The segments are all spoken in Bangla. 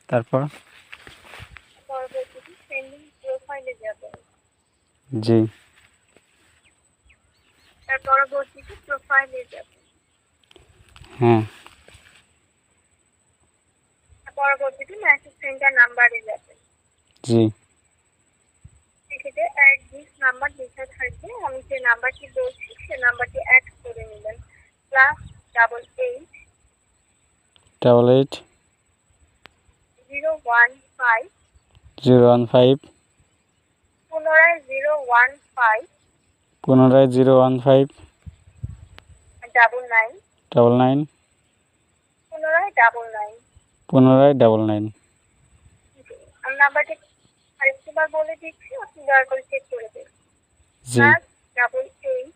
তারপর পরবর্তীতে সেন্ডিং প্রোফাইলে যাবেন। জি। তার পরবর্তীতে প্রোফাইলে যাবেন। হ্যাঁ। পরবর্তীতে মেসেজ সেন্টার নাম্বারে যাবেন। জি। সেক্ষেত্রে অ্যাড দিস নাম্বার লেখা থাকবে, আমি যে নাম্বারটি বলছি সে নাম্বারটি অ্যাড করে নেবেন। +88 88 015 015 পুনরায় 015 পুনরায় 015 99 99 পুনরায় 99। পুনরায় 99। আমি নাম্বারটি আরেকবার বলে দিচ্ছি, আপনি দয়া করে চেক করে দেখুন। জি। +88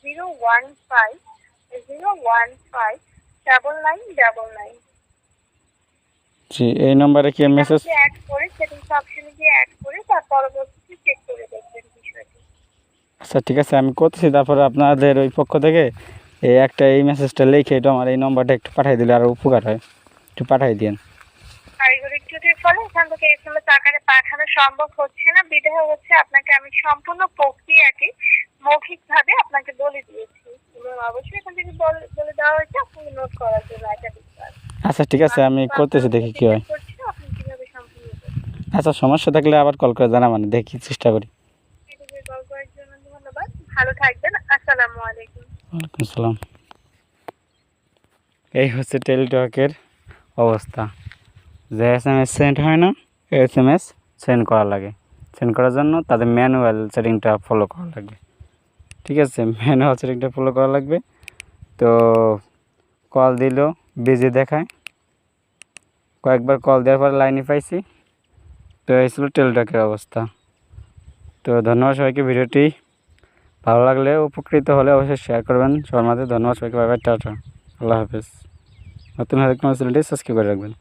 015 015 9999। জি, এই নম্বরে কি মেসেজ? অ্যাড করে সেটিংস অপশনে গিয়ে অ্যাড করে তার পরবর্তীতে চেক করে দেখবেন বিষয়টি। আচ্ছা ঠিক আছে, আমি করতেছি। তারপরে আপনাদের ওই পক্ষ থেকে এই মেসেজটা লিখে একটু আমার এই নম্বরটা একটু পাঠিয়ে দিলে আরও উপকার হয়, একটু পাঠিয়ে দিন। পারিবারিক ত্রুটির ফলে এখান থেকে এসএমএস আকারে পাঠানো সম্ভব হচ্ছে না, বিধায় হচ্ছে আপনাকে আমি সম্পূর্ণ প্রক্রিয়াটি মৌখিকভাবে আপনাকে বলে দিয়েছি এবং অবশ্যই এখান থেকে বলে দেওয়া হয়েছে আপনি নোট করার জন্য একাধিক। আচ্ছা ঠিক আছে, আমি করতেছি, দেখি কী হয়। আপনি কিভাবে সম্পূর্ণ করবেন। আচ্ছা, সমস্যা থাকলে আবার কল করে জানাবেন, দেখি চেষ্টা করি। কল করার জন্য ধন্যবাদ, ভালো থাকবেন, আসসালামু আলাইকুম। ওয়ালাইকুম আসসালাম। এই হচ্ছে টেলিটকের অবস্থা, যে SMS সেন্ড হয় না, SMS সেন্ড করা লাগে। সেন্ড করার জন্য তাদের ম্যানুয়াল সেটিংটা ফলো করা লাগবে। ঠিক আছে, ম্যানুয়াল সেটিংটা ফলো করা লাগবে। তো কল দিলেও বিজি দেখায়, কয়েকবার কল দেওয়ার পর লাইনে পাইছি। তো এই ছিল টেলিটকের অবস্থা। তো ধন্যবাদ সবাইকে। ভিডিওটি ভালো লাগলে, উপকৃত হলে অবশ্যই শেয়ার করবেন সবার মাঝে। ধন্যবাদ সবাইকে। বাই বাই, টাটা, আল্লাহ হাফেজ। নতুন হলে চ্যানেলটি সাবস্ক্রাইব করে রাখবেন।